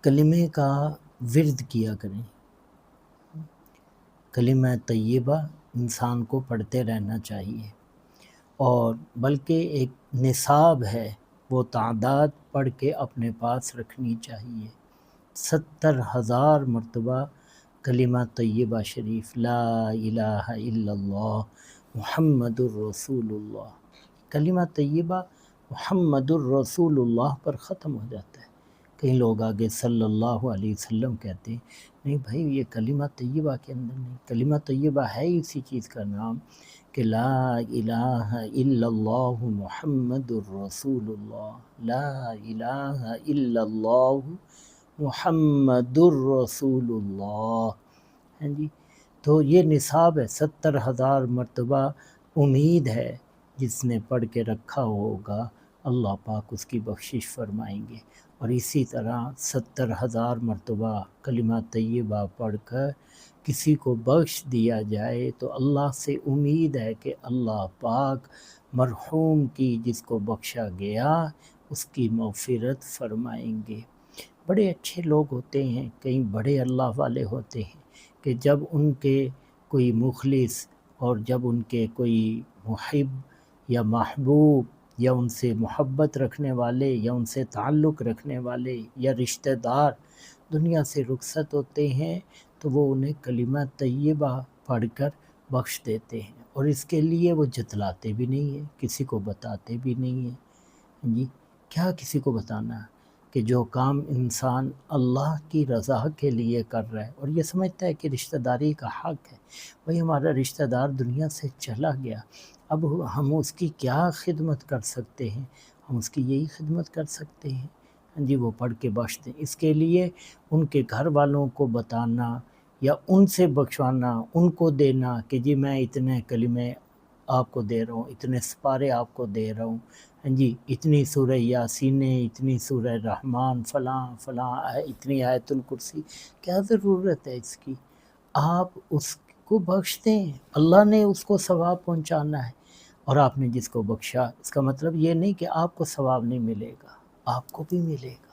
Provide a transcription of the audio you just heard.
کلمے کا ورد کیا کریں۔ کلمہ طیبہ انسان کو پڑھتے رہنا چاہیے، اور بلکہ ایک نصاب ہے، وہ تعداد پڑھ کے اپنے پاس رکھنی چاہیے۔ 70,000 مرتبہ کلمہ طیبہ شریف، لا الہ الا اللہ محمد الرسول اللہ، کلمہ طیبہ محمد الرسول اللہ پر ختم ہو جاتا ہے۔ کئی لوگ آگے صلی اللہ علیہ وسلم کہتے ہیں، نہیں بھائی یہ کلمہ طیبہ کے اندر نہیں، کلمہ طیبہ ہے اسی چیز کا نام کہ لا الہ الا اللہ محمد الرسول اللہ، لا الہ الا اللہ محمد الرسول اللہ۔ ہاں جی، تو یہ نصاب ہے، 70,000 مرتبہ۔ امید ہے جس نے پڑھ کے رکھا ہوگا اللہ پاک اس کی بخشش فرمائیں گے۔ اور اسی طرح 70,000 مرتبہ کلمہ طیبہ پڑھ کر کسی کو بخش دیا جائے تو اللہ سے امید ہے کہ اللہ پاک مرحوم کی جس کو بخشا گیا اس کی مغفرت فرمائیں گے۔ بڑے اچھے لوگ ہوتے ہیں، کئی بڑے اللہ والے ہوتے ہیں کہ جب ان کے کوئی مخلص اور جب ان کے کوئی محب یا محبوب یا ان سے محبت رکھنے والے یا ان سے تعلق رکھنے والے یا رشتہ دار دنیا سے رخصت ہوتے ہیں تو وہ انہیں کلمہ طیبہ پڑھ کر بخش دیتے ہیں، اور اس کے لیے وہ جتلاتے بھی نہیں ہیں، کسی کو بتاتے بھی نہیں ہیں۔ جی کیا کسی کو بتانا کہ جو کام انسان اللہ کی رضا کے لیے کر رہا ہے اور یہ سمجھتا ہے کہ رشتہ داری کا حق ہے، بھئی ہمارا رشتہ دار دنیا سے چلا گیا، اب ہم اس کی کیا خدمت کر سکتے ہیں؟ ہم اس کی یہی خدمت کر سکتے ہیں جی وہ پڑھ کے بخش دیں۔ اس کے لیے ان کے گھر والوں کو بتانا یا ان سے بخشوانا، ان کو دینا کہ جی میں اتنے کلمے آپ کو دے رہا ہوں، اتنے سپارے آپ کو دے رہا ہوں، جی اتنی سورہ یاسین، اتنی سورہ رحمان، فلاں فلاں، اتنی آیت الکرسی، کیا ضرورت ہے اس کی؟ آپ اس کو بخش دیں، اللہ نے اس کو ثواب پہنچانا ہے، اور آپ نے جس کو بخشا اس کا مطلب یہ نہیں کہ آپ کو ثواب نہیں ملے گا، آپ کو بھی ملے گا۔